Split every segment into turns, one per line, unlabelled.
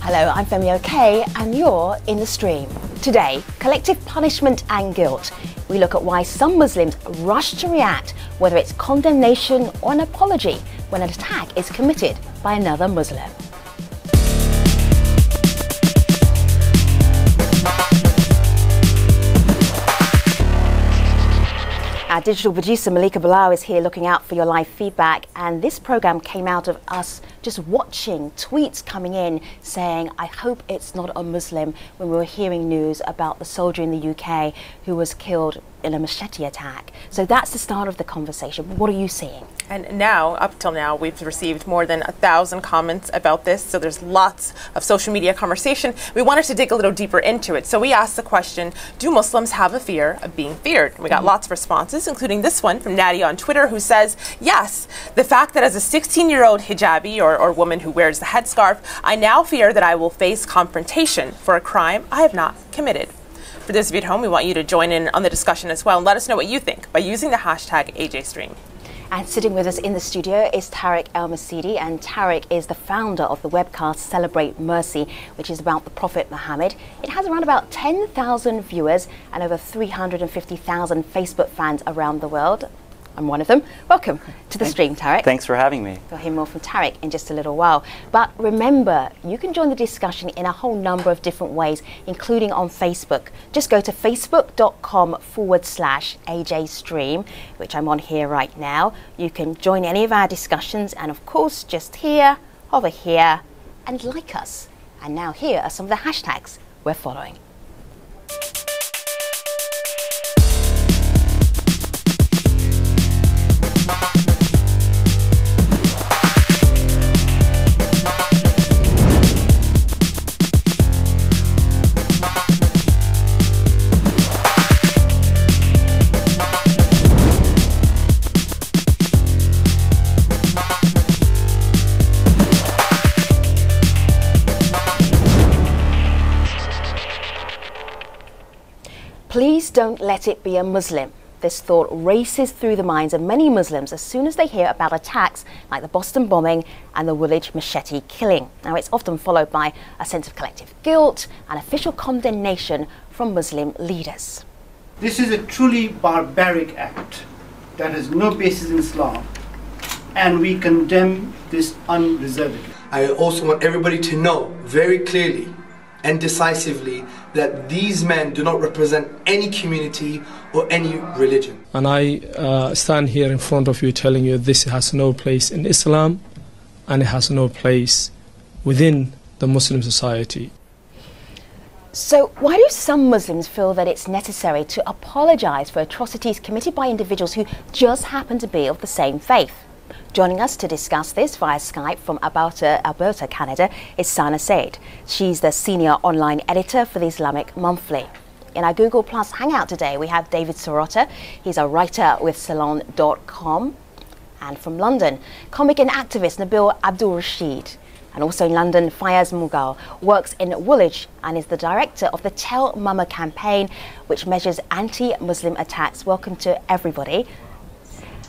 Hello, I'm Femi OK, and you're in the stream. Today, collective punishment and guilt. We look at why some Muslims rush to react, whether it's condemnation or an apology, when an attack is committed by another Muslim. Our digital producer Malika Bilal is here looking out for your live feedback, and this programme came out of us just watching tweets coming in saying, I hope it's not a Muslim, when we were hearing news about the soldier in the UK who was killed in a machete attack. So that's the start of the conversation. What are you seeing?
And now, up till now, we've received more than 1,000 comments about this, so there's lots of social media conversation. We wanted to dig a little deeper into it, so we asked the question, do Muslims have a fear of being feared? And we got lots of responses, including this one from Nadia on Twitter, who says, yes, the fact that as a 16-year-old hijabi or woman who wears the headscarf, I now fear that I will face confrontation for a crime I have not committed. For those of you at home, we want you to join in on the discussion as well and let us know what you think by using the hashtag AJStream.
And sitting with us in the studio is Tariq El-Masidi, and Tariq is the founder of the webcast Celebrate Mercy, which is about the Prophet Muhammad. It has around about 10,000 viewers and over 350,000 Facebook fans around the world. I'm one of them. Welcome to the stream, Tariq.
Thanks for having me.
We'll hear more from Tariq in just a little while. But remember, you can join the discussion in a whole number of different ways, including on Facebook. Just go to facebook.com/AJStream, which I'm on here right now. You can join any of our discussions, and of course, just here, over here, and like us. And now here are some of the hashtags we're following. Please don't let it be a Muslim. This thought races through the minds of many Muslims as soon as they hear about attacks like the Boston bombing and the Woolwich machete killing. Now, it's often followed by a sense of collective guilt and official condemnation from Muslim leaders.
This is a truly barbaric act that has no basis in Islam, and we condemn this unreservedly.
I also want everybody to know very clearly and decisively that these men do not represent any community or any religion.
And I stand here in front of you telling you this has no place in Islam, and it has no place within the Muslim society.
So why do some Muslims feel that it's necessary to apologize for atrocities committed by individuals who just happen to be of the same faith? Joining us to discuss this via Skype from Alberta, Canada, is Sana Said. She's the senior online editor for the Islamic Monthly. In our Google Plus Hangout today, we have David Sirota. He's a writer with Salon.com. And from London, comic and activist Nabil Abdul Rashid. And also in London, Fayaz Mughal works in Woolwich and is the director of the Tell Mama campaign, which measures anti-Muslim attacks. Welcome to everybody.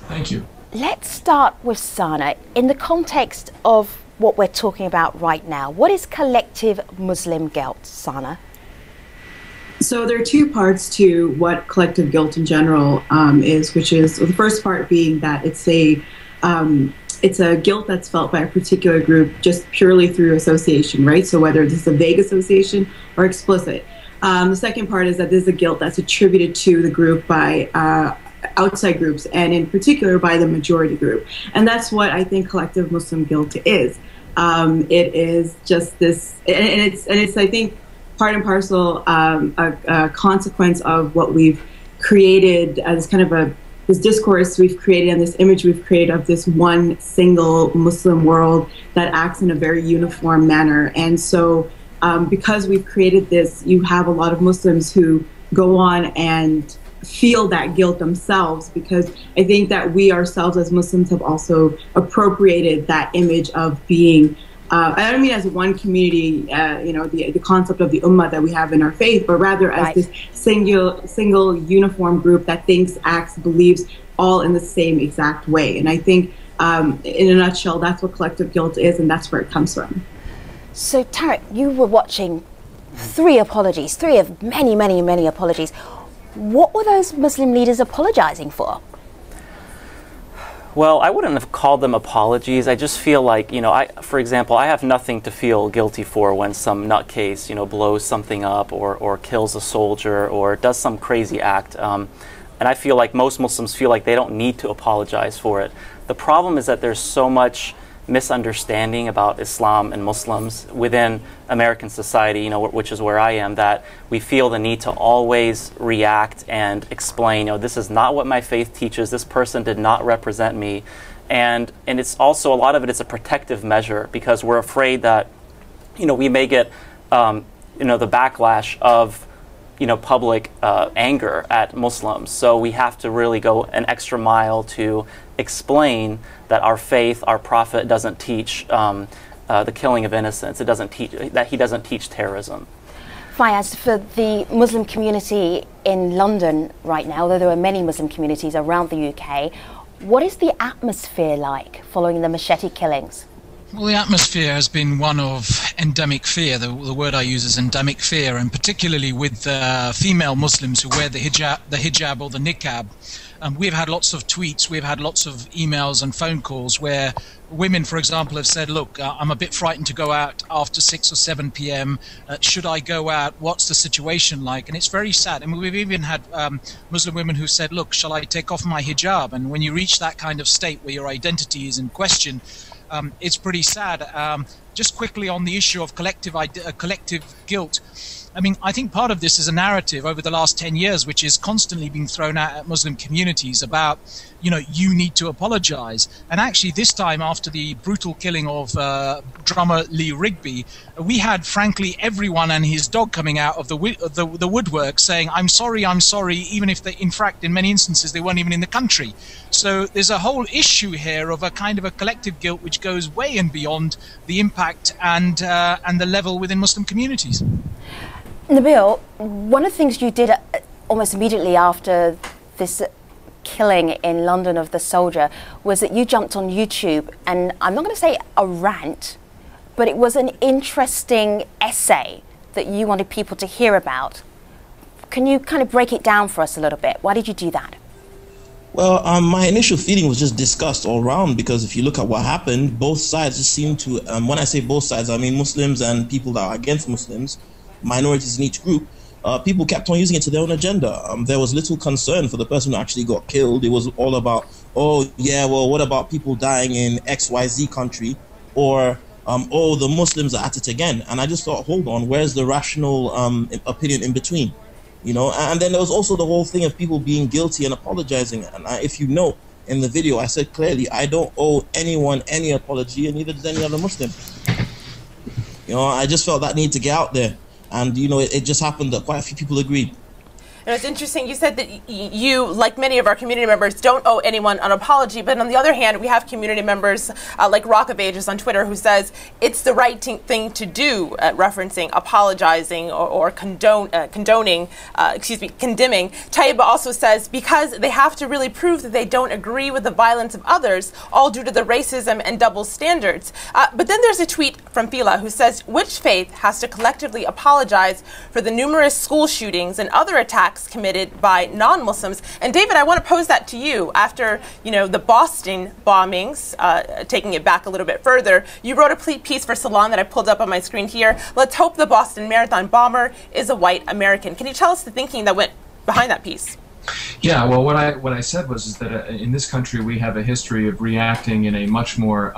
Thank you.
Let's start with Sana. In the context of what we're talking about right now, what is collective Muslim guilt, Sana?
So there are two parts to what collective guilt in general is, which is the first part being that it's a guilt that's felt by a particular group just purely through association, right? So whether this is a vague association or explicit. The second part is that this is a guilt that's attributed to the group by outside groups, and in particular by the majority group. And that's what I think collective Muslim guilt is. It is just this, and it's I think part and parcel a consequence of what we've created as kind of this discourse we've created and this image we've created of this one single Muslim world that acts in a very uniform manner. And so because we've created this, you have a lot of Muslims who go on and feel that guilt themselves, because I think that we ourselves as Muslims have also appropriated that image of being, I don't mean as one community, the concept of the ummah that we have in our faith, but rather as this single uniform group that thinks, acts, believes all in the same exact way. And I think in a nutshell, that's what collective guilt is, and that's where it comes from.
So, Tarek, you were watching three apologies, three of many, many, many apologies. What were those Muslim leaders apologizing for?
Well, I wouldn't have called them apologies. I just feel like, for example, I have nothing to feel guilty for when some nutcase, blows something up or kills a soldier or does some crazy act. And I feel like most Muslims feel like they don't need to apologize for it. The problem is that there's so much misunderstanding about Islam and Muslims within American society, which is where I am, that we feel the need to always react and explain, this is not what my faith teaches, this person did not represent me. And it's also, a lot of it is a protective measure because we're afraid that, we may get, the backlash of, public anger at Muslims. So we have to really go an extra mile to explain that our faith, our prophet doesn't teach the killing of innocents. It doesn't teach that he doesn't teach terrorism.
Fayaz, for the Muslim community in London right now, although there are many Muslim communities around the UK, what is the atmosphere like following the machete killings?
Well, the atmosphere has been one of endemic fear. The word I use is endemic fear, and particularly with female Muslims who wear the hijab or the niqab. We've had lots of tweets, we've had lots of emails and phone calls where women, for example, have said, look, I'm a bit frightened to go out after 6 or 7 p.m. Should I go out? What's the situation like? And it's very sad. And we've even had Muslim women who said, look, shall I take off my hijab? And when you reach that kind of state where your identity is in question, it's pretty sad. Just quickly on the issue of collective guilt, I think part of this is a narrative over the last 10 years which is constantly being thrown out at Muslim communities about, you need to apologize. And actually this time, after the brutal killing of drummer Lee Rigby, we had, frankly, everyone and his dog coming out of the woodwork saying, I'm sorry, even if they, in fact, in many instances, they weren't even in the country. So there's a whole issue here of a kind of a collective guilt which goes way and beyond the impact and the level within Muslim communities.
Nabil, one of the things you did almost immediately after this killing in London of the soldier was that you jumped on YouTube, and I'm not going to say a rant, but it was an interesting essay that you wanted people to hear about. Can you kind of break it down for us a little bit? Why did you do that?
Well, my initial feeling was just disgust all around, because if you look at what happened, both sides just seem to, when I say both sides, I mean Muslims and people that are against Muslims, minorities in each group, people kept on using it to their own agenda. There was little concern for the person who actually got killed. It was all about, oh yeah, well, what about people dying in XYZ country? Or, oh, the Muslims are at it again. And I just thought, hold on, where's the rational opinion in between? And then there was also the whole thing of people being guilty and apologizing. And if you know, in the video, I said clearly, I don't owe anyone any apology, and neither does any other Muslim. I just felt that need to get out there. And, it just happened that quite a few people agreed.
And it's interesting, you said that you, like many of our community members, don't owe anyone an apology, but on the other hand, we have community members like Rock of Ages on Twitter who says it's the right thing to do, referencing apologizing or condemning. Taiba also says because they have to really prove that they don't agree with the violence of others, all due to the racism and double standards. But then there's a tweet from Fila who says, which faith has to collectively apologize for the numerous school shootings and other attacks committed by non-Muslims? And David, I want to pose that to you. After the Boston bombings, taking it back a little bit further, you wrote a piece for Salon that I pulled up on my screen here. Let's hope the Boston Marathon bomber is a white American. Can you tell us the thinking that went behind that piece?
Yeah, well, what I said was that in this country we have a history of reacting in a much more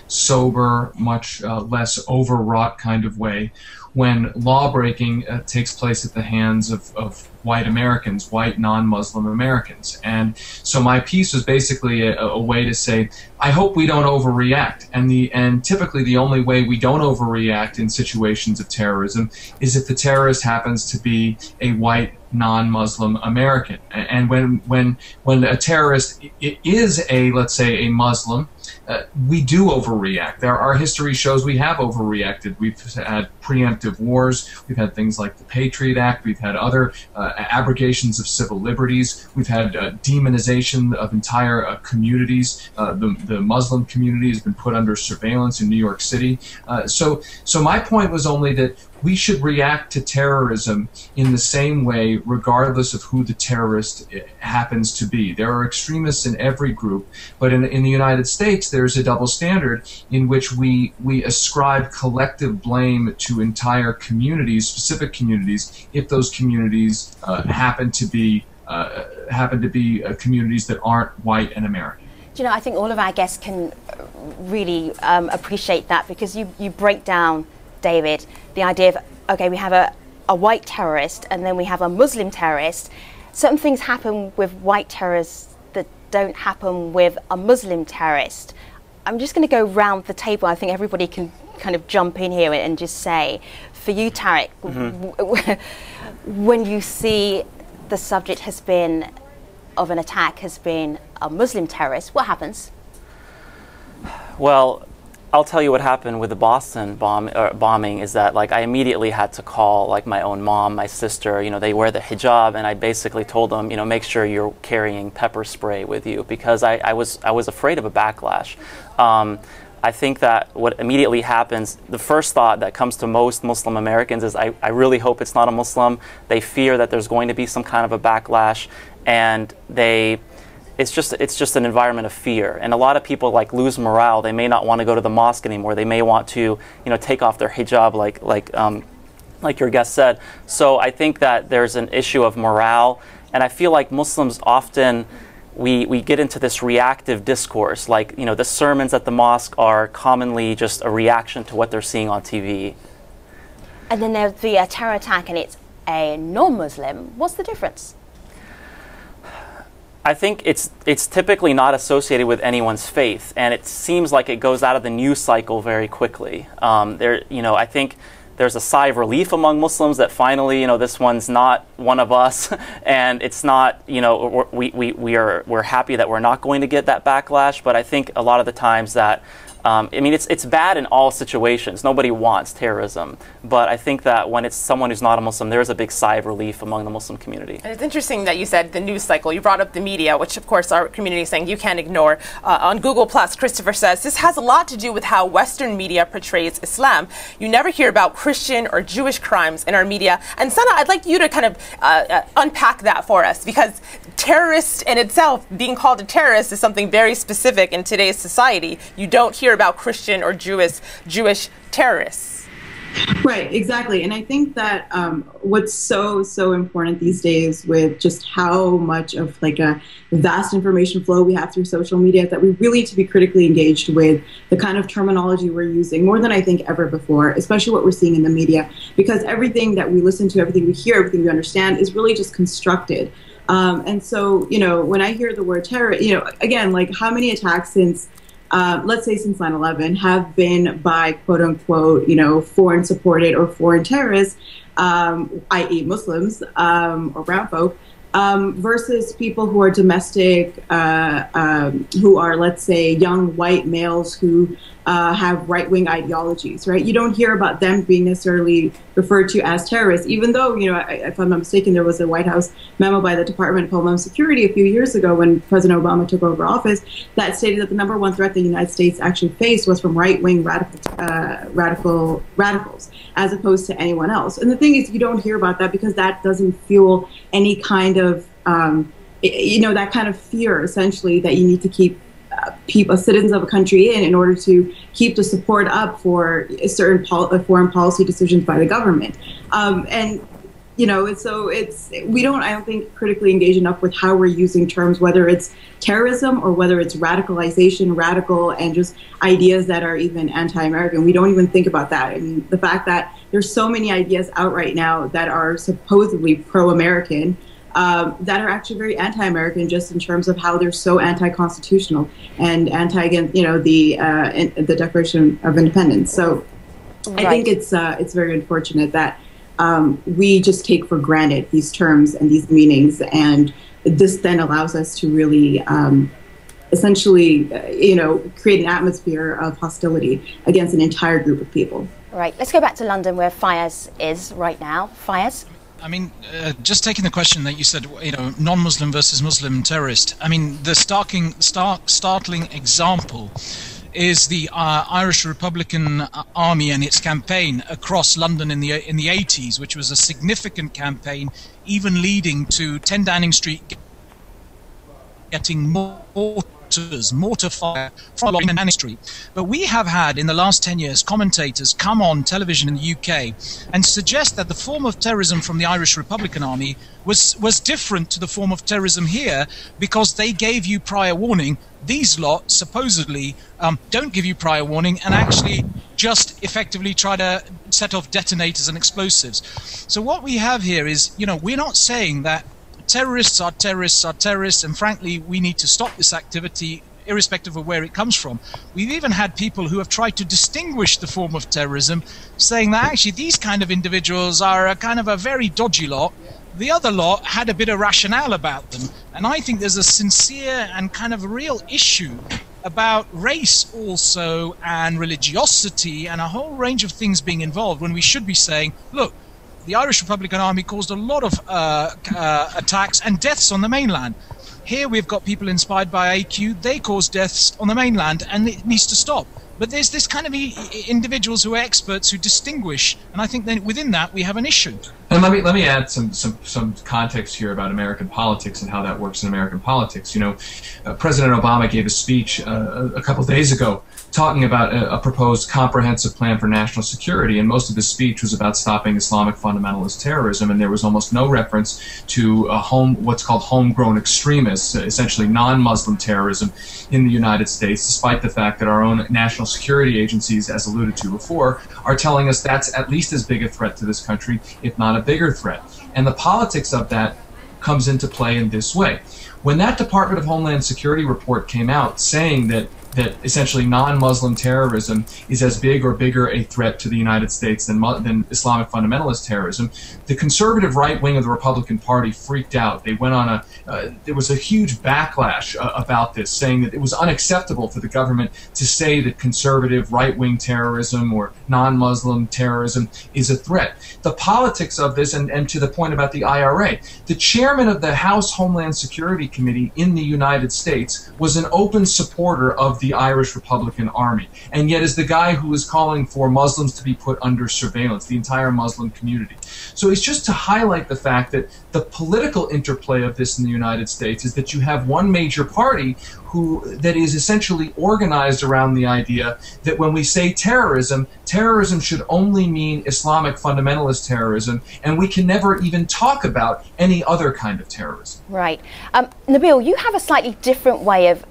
sober, much less overwrought kind of way when law-breaking takes place at the hands of white Americans, white non-Muslim Americans. And so my piece was basically a way to say, I hope we don't overreact. And typically the only way we don't overreact in situations of terrorism is if the terrorist happens to be a white non-Muslim American. And when a terrorist is let's say a Muslim, we do overreact. Our history shows we have overreacted. We've had preemptive wars. We've had things like the Patriot Act. We've had other abrogations of civil liberties. We've had demonization of entire communities. The Muslim community has been put under surveillance in New York City. So my point was only that we should react to terrorism in the same way, regardless of who the terrorist happens to be. There are extremists in every group, but in the United States, there's a double standard in which we ascribe collective blame to entire communities, specific communities, if those communities happen to be communities that aren't white and American.
Do you know, I think all of our guests can really appreciate that, because you break down, David, the idea of, okay, we have a white terrorist and then we have a Muslim terrorist. Certain things happen with white terrorists that don't happen with a Muslim terrorist. I'm just going to go round the table. I think everybody can kind of jump in here and just say, for you, Tariq, when you see the subject of an attack has been a Muslim terrorist, what happens?
Well, I'll tell you what happened with the Boston bombing is that, like, I immediately had to call, like, my own mom, my sister. You know, they wear the hijab, and I basically told them, you know, make sure you're carrying pepper spray with you, because I was afraid of a backlash. I think that what immediately happens, the first thought that comes to most Muslim Americans is, I really hope it's not a Muslim. They fear that there's going to be some kind of a backlash, and it's just an environment of fear, and a lot of people lose morale. They may not want to go to the mosque anymore. They may want to, take off their hijab, like your guest said. So I think that there's an issue of morale, and I feel like Muslims often we get into this reactive discourse. The sermons at the mosque are commonly just a reaction to what they're seeing on TV.
And then there's the terror attack, and it's a non-Muslim. What's the difference?
I think it's typically not associated with anyone's faith, and it seems like it goes out of the news cycle very quickly. I think there's a sigh of relief among Muslims that finally, this one's not one of us, and it's not, we're happy that we're not going to get that backlash. But I think a lot of the times that it's bad in all situations. Nobody wants terrorism. But I think that when it's someone who's not a Muslim, there's a big sigh of relief among the Muslim community.
And it's interesting that you said the news cycle. You brought up the media, which of course our community is saying you can't ignore. On Google+, Christopher says, this has a lot to do with how Western media portrays Islam. You never hear about Christian or Jewish crimes in our media. And Sana, I'd like you to kind of unpack that for us, because terrorist in itself, being called a terrorist, is something very specific in today's society. You don't hear about Christian or Jewish terrorists.
Right, exactly. And I think that what's so important these days, with just how much of a vast information flow we have through social media, that we really need to be critically engaged with the kind of terminology we're using more than I think ever before, especially what we're seeing in the media, because everything that we listen to, everything we hear, everything we understand is really just constructed. And so, when I hear the word terror, again, how many attacks since let's say since 9/11 have been by quote unquote, foreign supported or foreign terrorists, i.e. Muslims or brown folk, versus people who are domestic, who are, let's say, young white males who have right-wing ideologies, right? You don't hear about them being necessarily referred to as terrorists, even though, if I'm not mistaken, there was a White House memo by the Department of Homeland Security a few years ago when President Obama took over office that stated that the #1 threat the United States actually faced was from right-wing radicals, as opposed to anyone else. And the thing is, you don't hear about that because that doesn't fuel any kind of, that kind of fear, essentially, that you need to keep citizens of a country in order to keep the support up for certain foreign policy decisions by the government. We don't, I don't think, critically engage enough with how we're using terms, whether it's terrorism or whether it's radicalization, radical, and just ideas that are even anti-American. We don't even think about that. I mean, the fact that there's so many ideas out right now that are supposedly pro-American, that are actually very anti-American, just in terms of how they're so anti-constitutional and against the Declaration of Independence. So right. I think it's very unfortunate that we just take for granted these terms and these meanings, and this then allows us to really essentially, create an atmosphere of hostility against an entire group of people.
Right. Let's go back to London, where Fayez is right now. Fayez?
I mean, just taking the question that you said, non-Muslim versus Muslim terrorist. I mean, the startling example is the Irish Republican Army and its campaign across London in the 80s, which was a significant campaign, even leading to 10 Downing Street getting mortar fire from Downing Street. But we have had, in the last 10 years, commentators come on television in the UK and suggest that the form of terrorism from the Irish Republican Army was different to the form of terrorism here because they gave you prior warning. These lot supposedly don't give you prior warning and actually just effectively try to set off detonators and explosives. So what we have here is, we're not saying that terrorists are terrorists, and frankly, we need to stop this activity irrespective of where it comes from. We've even had people who have tried to distinguish the form of terrorism, saying that actually these kind of individuals are a kind of a very dodgy lot. The other lot had a bit of rationale about them. And I think there's a sincere and kind of real issue about race also, and religiosity, and a whole range of things being involved, when we should be saying, look, the Irish Republican Army caused a lot of attacks and deaths on the mainland. Here we've got people inspired by AQ. They cause deaths on the mainland, and it needs to stop. But there's this kind of individuals who are experts who distinguish, and I think then within that we have an issue.
And let me add some context here about American politics and how that works in American politics. President Obama gave a speech a couple of days ago talking about a proposed comprehensive plan for national security, and most of his speech was about stopping Islamic fundamentalist terrorism, and there was almost no reference to what's called homegrown extremists, essentially non-Muslim terrorism in the United States, despite the fact that our own national security agencies, as alluded to before, are telling us that's at least as big a threat to this country, if not a bigger threat. And the politics of that comes into play in this way. When that Department of Homeland Security report came out saying that essentially non-Muslim terrorism is as big or bigger a threat to the United States than Islamic fundamentalist terrorism, the conservative right wing of the Republican Party freaked out. They went on there was a huge backlash about this, saying that it was unacceptable for the government to say that conservative right-wing terrorism or non-Muslim terrorism is a threat. The politics of this, and to the point about the IRA, the chairman of the House Homeland Security Committee in the United States was an open supporter of the Irish Republican Army, and yet is the guy who is calling for Muslims to be put under surveillance, the entire Muslim community. So it's just to highlight the fact that the political interplay of this in the United States is that you have one major party that is essentially organized around the idea that when we say terrorism, terrorism should only mean Islamic fundamentalist terrorism, and we can never even talk about any other kind of terrorism.
Right. Nabil, you have a slightly different way of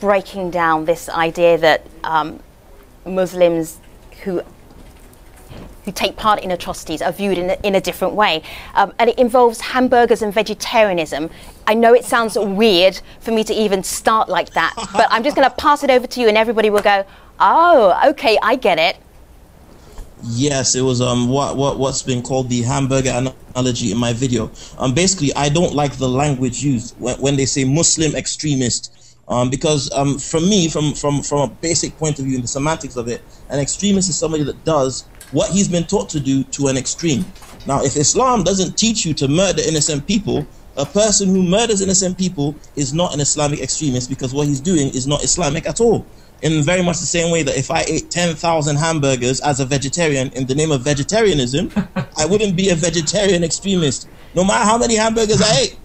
breaking down this idea that Muslims who take part in atrocities are viewed in a different way. And it involves hamburgers and vegetarianism. I know it sounds weird for me to even start like that, but I'm just going to pass it over to you and everybody will go, oh, okay, I get it.
Yes, it was what's been called the hamburger analogy in my video. Basically, I don't like the language used when they say Muslim extremist. Because for me, from a basic point of view in the semantics of it, an extremist is somebody that does what he's been taught to do to an extreme. Now, if Islam doesn't teach you to murder innocent people, a person who murders innocent people is not an Islamic extremist, because what he's doing is not Islamic at all. In very much the same way that if I ate 10,000 hamburgers as a vegetarian in the name of vegetarianism, I wouldn't be a vegetarian extremist, no matter how many hamburgers I ate.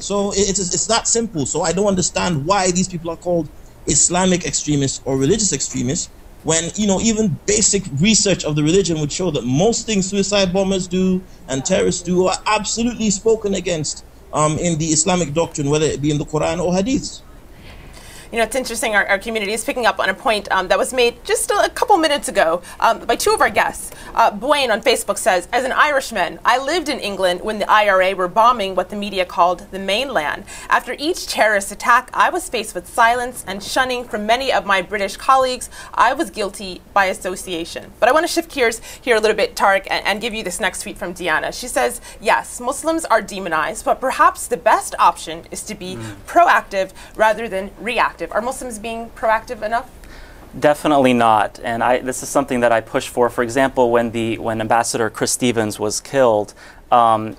So it's that simple. So I don't understand why these people are called Islamic extremists or religious extremists, when even basic research of the religion would show that most things suicide bombers do and terrorists do are absolutely spoken against in the Islamic doctrine, whether it be in the Quran or Hadiths.
You know, it's interesting, our community is picking up on a point that was made just a couple minutes ago by two of our guests. Bwayne on Facebook says, as an Irishman, I lived in England when the IRA were bombing what the media called the mainland. After each terrorist attack, I was faced with silence and shunning from many of my British colleagues. I was guilty by association. But I want to shift gears here a little bit, Tariq, and give you this next tweet from Deanna. She says, yes, Muslims are demonized, but perhaps the best option is to be proactive rather than reactive. Are Muslims being proactive enough?
Definitely not, and this is something that I push for. For example, when Ambassador Chris Stevens was killed on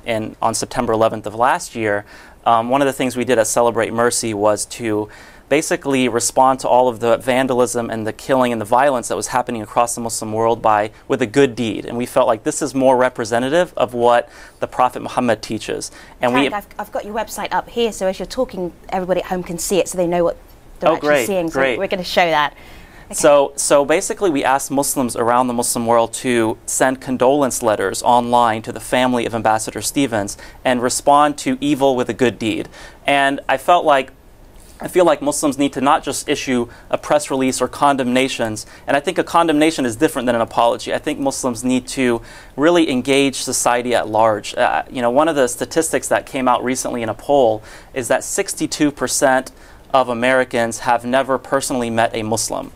September 11th of last year, one of the things we did at Celebrate Mercy was to basically respond to all of the vandalism and the killing and the violence that was happening across the Muslim world with a good deed. And we felt like this is more representative of what the Prophet Muhammad teaches. And
I've got your website up here, so as you're talking, everybody at home can see it, so they know what they're actually seeing. So we're going to show that. Okay.
So basically we asked Muslims around the Muslim world to send condolence letters online to the family of Ambassador Stevens and respond to evil with a good deed. And I feel like Muslims need to not just issue a press release or condemnations, and I think a condemnation is different than an apology. I think Muslims need to really engage society at large. You know, one of the statistics that came out recently in a poll is that 62% of Americans have never personally met a Muslim,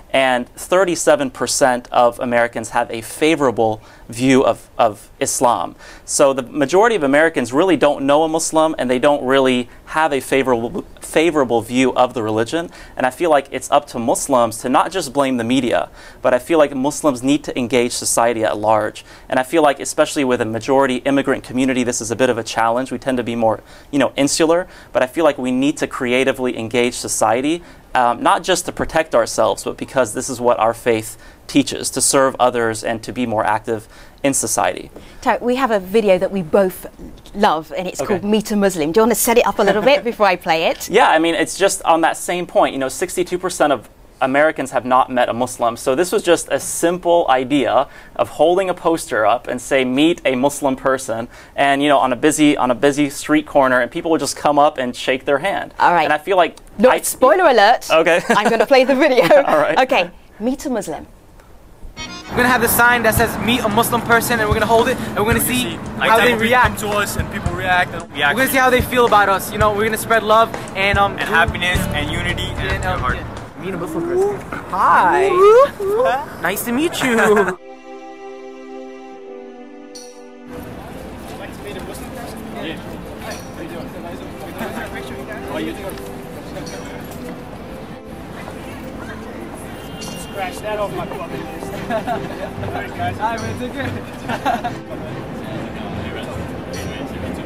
and 37% of Americans have a favorable view of Islam. So the majority of Americans really don't know a Muslim, and they don't really have a favorable view of the religion. And I feel like it's up to Muslims to not just blame the media, but I feel like Muslims need to engage society at large. And I feel like, especially with a majority immigrant community, this is a bit of a challenge. We tend to be more, insular, but I feel like we need to creatively engage society, not just to protect ourselves, but because this is what our faith teaches, to serve others and to be more active in society.
We have a video that we both love, and it's called Meet a Muslim. Do you want to set it up a little bit before I play it?
Yeah, I mean, it's just on that same point. 62% of Americans have not met a Muslim. So this was just a simple idea of holding a poster up and say, meet a Muslim person, and on a busy street corner, and people would just come up and shake their hand.
All right.
And I feel like
spoiler alert. Okay. I'm going to play the video.
All right.
Okay. Meet a Muslim.
We're going to have the sign that says meet a Muslim person, and we're going to hold it, and we're going to see how they react
to us, and people react.
We're going to see how they feel about us. We're going to spread love and
happiness and unity and heart.
Meet a Muslim person. Hi. Nice to meet you.
Would you like to meet a Muslim person? Yeah. Hi. How you doing? How are you doing? Scratch that off my bucket list. Alright guys.
Alright man, take care.
Nice to meet you.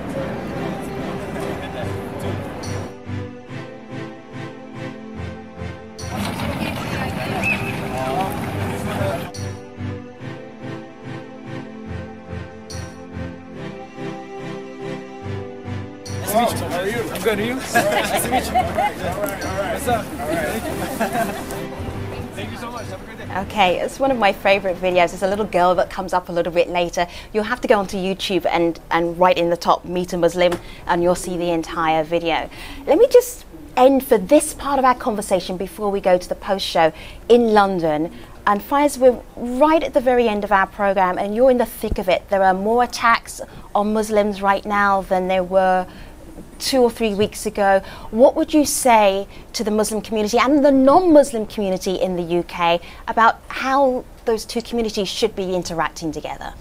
How are you?
I'm good, are you? Nice to meet you.
Alright.
What's up?
Alright. Thank you so much. Have a great day.
Okay, it's one of my favorite videos. There's a little girl that comes up a little bit later. You'll have to go onto YouTube and right in the top, Meet a Muslim, and you'll see the entire video. Let me just end for this part of our conversation before we go to the post-show in London. And Faiz, we're right at the very end of our program, and you're in the thick of it. There are more attacks on Muslims right now than there were 2 or 3 weeks ago. What would you say to the Muslim community and the non-Muslim community in the UK about how those two communities should be interacting together?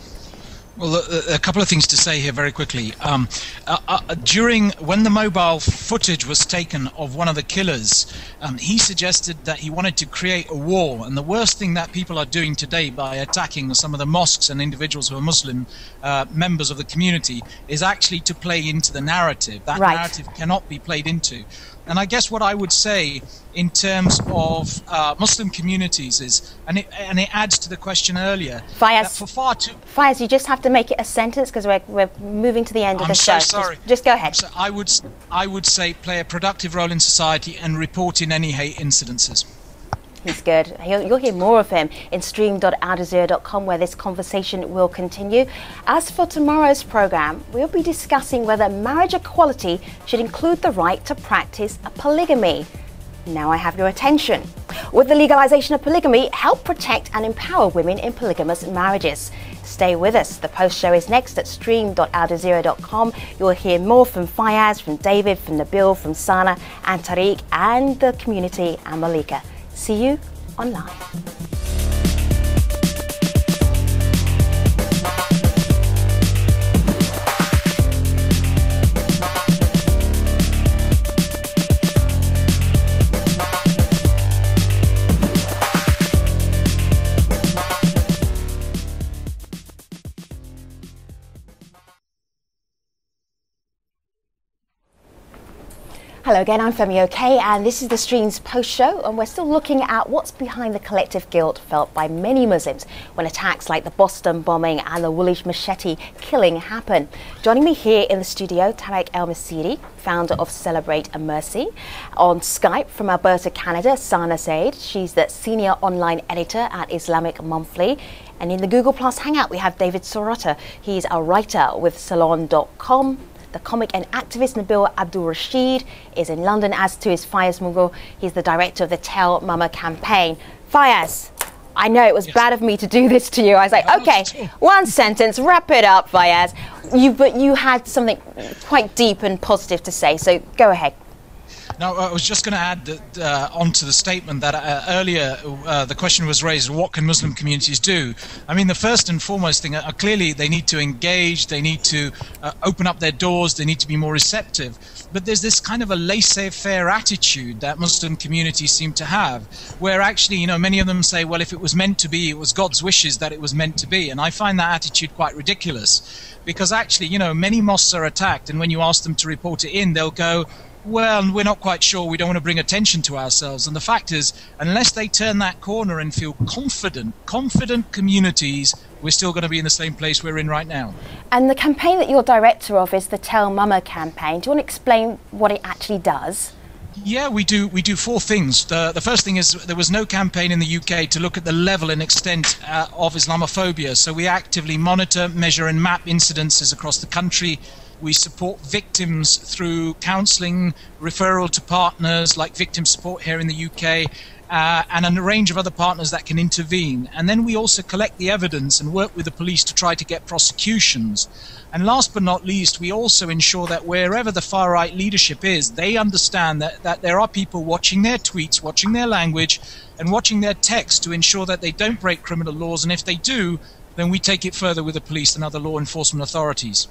Well, a couple of things to say here very quickly. When the mobile footage was taken of one of the killers, he suggested that he wanted to create a war. And the worst thing that people are doing today by attacking some of the mosques and individuals who are Muslim members of the community is actually to play into the narrative. That narrative cannot be played into. And I guess what I would say in terms of Muslim communities is, and it adds to the question earlier,
Faiz,
for far too...
Faiz, you just have to make it a sentence because we're moving to the end of the show.
I'm so sorry.
Just go ahead.
So I would say play a productive role in society and report in any hate incidences.
He's good. You'll hear more of him in stream.aljazeera.com, where this conversation will continue. As for tomorrow's programme, we'll be discussing whether marriage equality should include the right to practice polygamy. Now I have your attention. Would the legalization of polygamy help protect and empower women in polygamous marriages? Stay with us. The post show is next at stream.aljazeera.com. You will hear more from Fayaz, from David, from Nabil, from Sana and Tariq and the community and Malika. See you online. Hello again, I'm Femi OK, and this is the Stream's post show, and we're still looking at what's behind the collective guilt felt by many Muslims when attacks like the Boston bombing and the Woolwich machete killing happen. Joining me here in the studio, Tarek El Masiri, founder of Celebrate a Mercy. On Skype from Alberta, Canada, Sana Zaid. She's the senior online editor at Islamic Monthly. And in the Google Plus Hangout, we have David Sorota. He's a writer with Salon.com. The comic and activist Nabil Abdul Rashid is in London, as too is Fayaz Mughal. He's the director of the Tell Mama campaign. Fayaz, I know it was bad of me to do this to you. I was like, okay, one sentence, wrap it up, Fayaz. But you had something quite deep and positive to say, so go ahead.
Now, I was just going to add that, onto the statement that earlier the question was raised, what can Muslim communities do? I mean, the first and foremost thing, clearly they need to engage, they need to open up their doors, they need to be more receptive. But there's this kind of a laissez-faire attitude that Muslim communities seem to have, where actually, you know, many of them say, well, if it was meant to be, it was God's wishes that it was meant to be. And I find that attitude quite ridiculous, because actually, you know, many mosques are attacked, and when you ask them to report it in, they'll go, well, we're not quite sure, we don't want to bring attention to ourselves. And the fact is, unless they turn that corner and feel confident communities, we're still going to be in the same place we're in right now.
And the campaign that you're director of is the Tell Mama campaign. Do you want to explain what it actually does?
Yeah, we do four things. The first thing is there was no campaign in the UK to look at the level and extent of Islamophobia. So we actively monitor, measure and map incidences across the country. We support victims through counselling, referral to partners like Victim Support here in the UK, and a range of other partners that can intervene. And then we also collect the evidence and work with the police to try to get prosecutions. And last but not least, we also ensure that wherever the far-right leadership is, they understand that there are people watching their tweets, watching their language, and watching their text to ensure that they don't break criminal laws. And if they do, then we take it further with the police and other law enforcement authorities.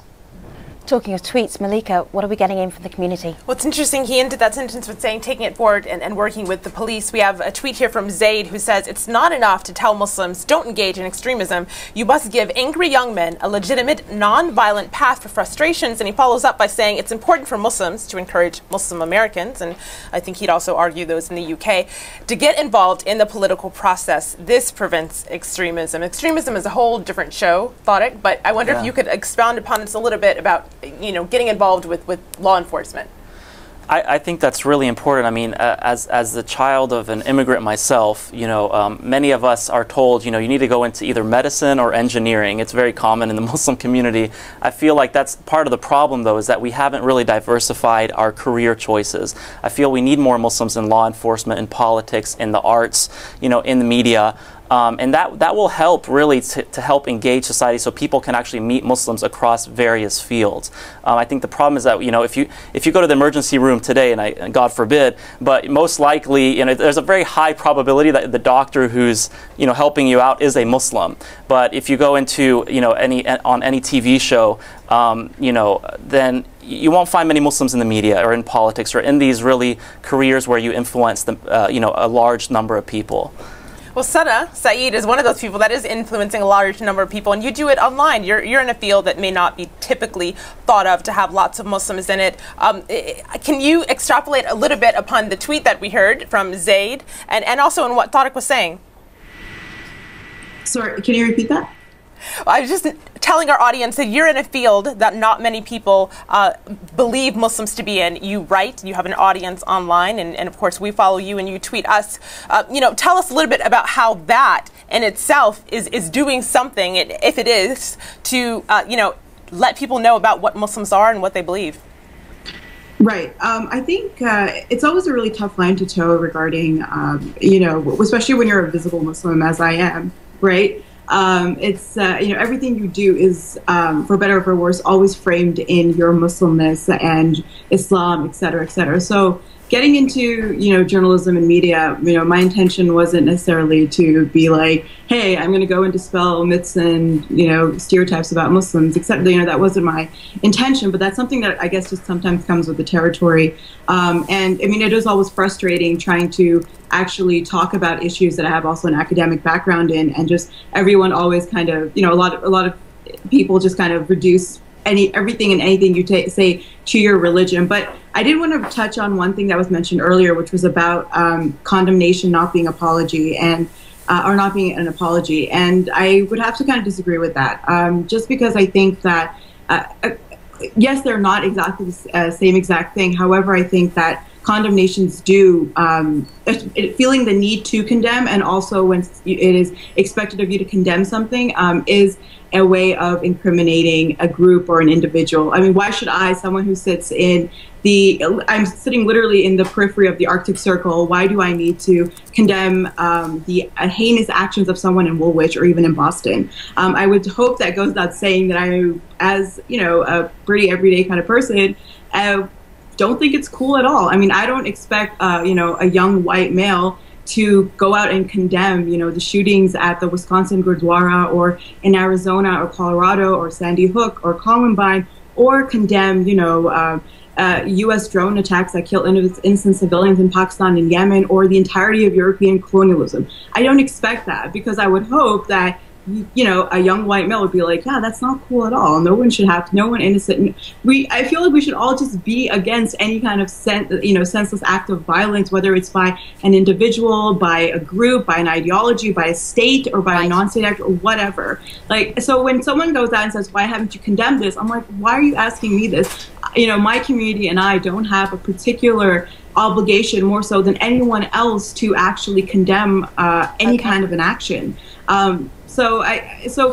Talking of tweets, Malika, what are we getting in from the community?
What's interesting, he ended that sentence with saying taking it forward and working with the police. We have a tweet here from Zaid who says, it's not enough to tell Muslims don't engage in extremism. You must give angry young men a legitimate, non-violent path for frustrations. And he follows up by saying it's important for Muslims to encourage Muslim Americans, and I think he'd also argue those in the UK, to get involved in the political process. This prevents extremism. Extremism is a whole different show, Tariq, but I wonder if you could expound upon this a little bit about, you know, getting involved with law enforcement.
I think that's really important. I mean, as the child of an immigrant myself, you know, many of us are told, you know, you need to go into either medicine or engineering. It's very common in the Muslim community. I feel like that's part of the problem, though, is that we haven't really diversified our career choices. I feel we need more Muslims in law enforcement, in politics, in the arts, you know, in the media. And that will help really to help engage society so people can actually meet Muslims across various fields. I think the problem is that, you know, if you go to the emergency room today, and God forbid, but most likely, you know, there's a very high probability that the doctor who's, you know, helping you out is a Muslim. But if you go into, you know, on any TV show, you know, then you won't find many Muslims in the media or in politics or in these really careers where you influence the, you know, a large number of people.
Well, Sana Saeed is one of those people that is influencing a large number of people, and you do it online. You're in a field that may not be typically thought of to have lots of Muslims in it. Can you extrapolate a little bit upon the tweet that we heard from Zaid, and also in what Tariq was saying?
Sorry, can you repeat that?
I was just telling our audience that you're in a field that not many people believe Muslims to be in. You write, you have an audience online, and of course we follow you and you tweet us. You know, tell us a little bit about how that in itself is doing something, if it is, to you know, let people know about what Muslims are and what they believe.
Right. I think it's always a really tough line to toe regarding, especially when you're a visible Muslim, as I am, right? It's, everything you do is, for better or for worse, always framed in your Muslimness and Islam, et cetera, et cetera. So getting into, journalism and media, my intention wasn't necessarily to be like, hey, I'm going to go and dispel myths and, stereotypes about Muslims, except, that wasn't my intention. But that's something that I guess just sometimes comes with the territory. And I mean, it is always frustrating trying to actually talk about issues that I have also an academic background in, and just everyone always kind of, a lot of people just kind of reduce everything and anything you say to your religion. But I did want to touch on one thing that was mentioned earlier, which was about condemnation not being apology and or not being an apology. And I would have to kind of disagree with that, just because I think that yes, they're not exactly the same exact thing. However, I think that condemnations do, feeling the need to condemn, and also when it is expected of you to condemn something, is a way of incriminating a group or an individual. I mean, why should I, someone who sits in I'm sitting literally in the periphery of the Arctic Circle, why do I need to condemn the heinous actions of someone in Woolwich or even in Boston? I would hope that goes without saying that I, as a pretty everyday kind of person, don't think it's cool at all. I mean, I don't expect, a young white male to go out and condemn, the shootings at the Wisconsin Gurdwara or in Arizona or Colorado or Sandy Hook or Columbine, or condemn, U.S. drone attacks that kill innocent civilians in Pakistan and Yemen, or the entirety of European colonialism. I don't expect that, because I would hope that a young white male would be like, yeah, that's not cool at all. No one should have, no one innocent. I feel like we should all just be against any kind of senseless act of violence, whether it's by an individual, by a group, by an ideology, by a state, or by a non-state actor, or whatever. Like, so when someone goes out and says, why haven't you condemned this? I'm like, why are you asking me this? My community and I don't have a particular obligation, more so than anyone else, to actually condemn any kind of an action. So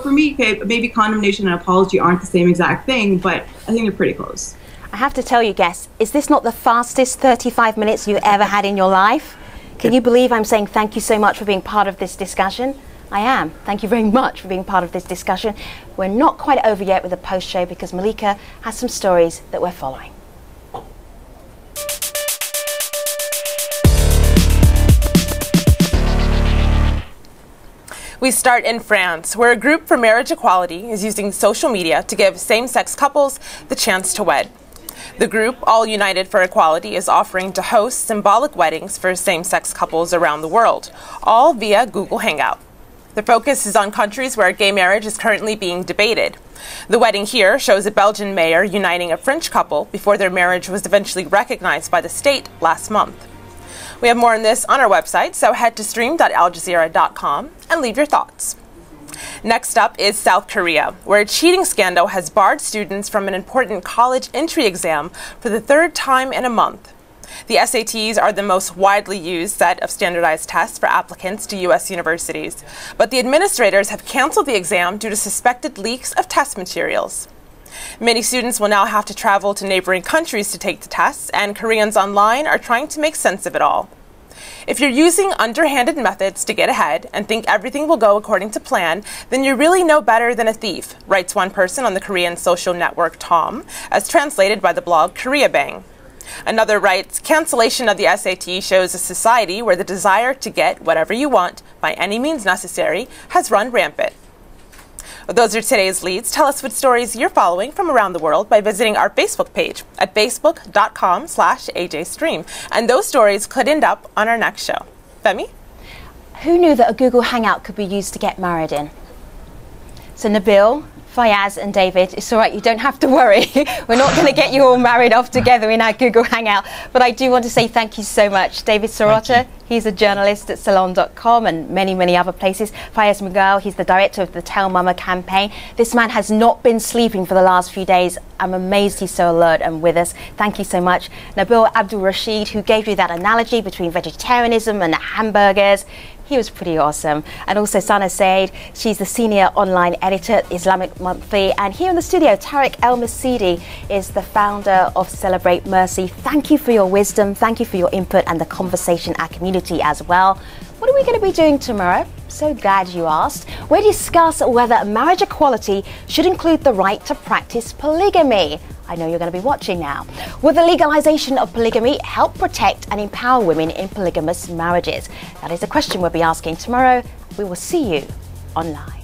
for me, maybe condemnation and apology aren't the same exact thing, but I think they're pretty close.
I have to tell you, guests, is this not the fastest 35 minutes you ever had in your life? Can you believe I'm saying thank you so much for being part of this discussion? I am. Thank you very much for being part of this discussion. We're not quite over yet with the post show, because Malika has some stories that we're following.
We start in France, where a group for marriage equality is using social media to give same-sex couples the chance to wed. The group, All United for Equality, is offering to host symbolic weddings for same-sex couples around the world, all via Google Hangout. The focus is on countries where gay marriage is currently being debated. The wedding here shows a Belgian mayor uniting a French couple before their marriage was eventually recognized by the state last month. We have more on this on our website, so head to stream.aljazeera.com and leave your thoughts. Next up is South Korea, where a cheating scandal has barred students from an important college entry exam for the third time in a month. The SATs are the most widely used set of standardized tests for applicants to U.S. universities, but the administrators have canceled the exam due to suspected leaks of test materials. Many students will now have to travel to neighboring countries to take the tests, and Koreans online are trying to make sense of it all. If you're using underhanded methods to get ahead and think everything will go according to plan, then you're really no better than a thief, writes one person on the Korean social network Tom, as translated by the blog Korea Bang. Another writes, cancellation of the SAT shows a society where the desire to get whatever you want by any means necessary has run rampant. Well, those are today's leads. Tell us what stories you're following from around the world by visiting our Facebook page at facebook.com/AJStream. And those stories could end up on our next show. Femi?
Who knew that a Google Hangout could be used to get married in? So Nabil, Fayaz and David, it's all right, you don't have to worry. We're not going to get you all married off together in our Google Hangout. But I do want to say thank you so much. David Sirota, he's a journalist at Salon.com and many, many other places. Fayaz Mughal, he's the director of the Tell Mama campaign. This man has not been sleeping for the last few days. I'm amazed he's so alert and with us. Thank you so much. Nabil Abdul Rashid, who gave you that analogy between vegetarianism and hamburgers. He was pretty awesome. And also Sana Said, she's the senior online editor at Islamic Monthly. And here in the studio, Tariq El-Masidi is the founder of Celebrate Mercy. Thank you for your wisdom. Thank you for your input and the conversation, our community as well. What are we going to be doing tomorrow? So glad you asked. We discuss whether marriage equality should include the right to practice polygamy. I know you're going to be watching now. Will the legalization of polygamy help protect and empower women in polygamous marriages? That is the question we'll be asking tomorrow. We will see you online.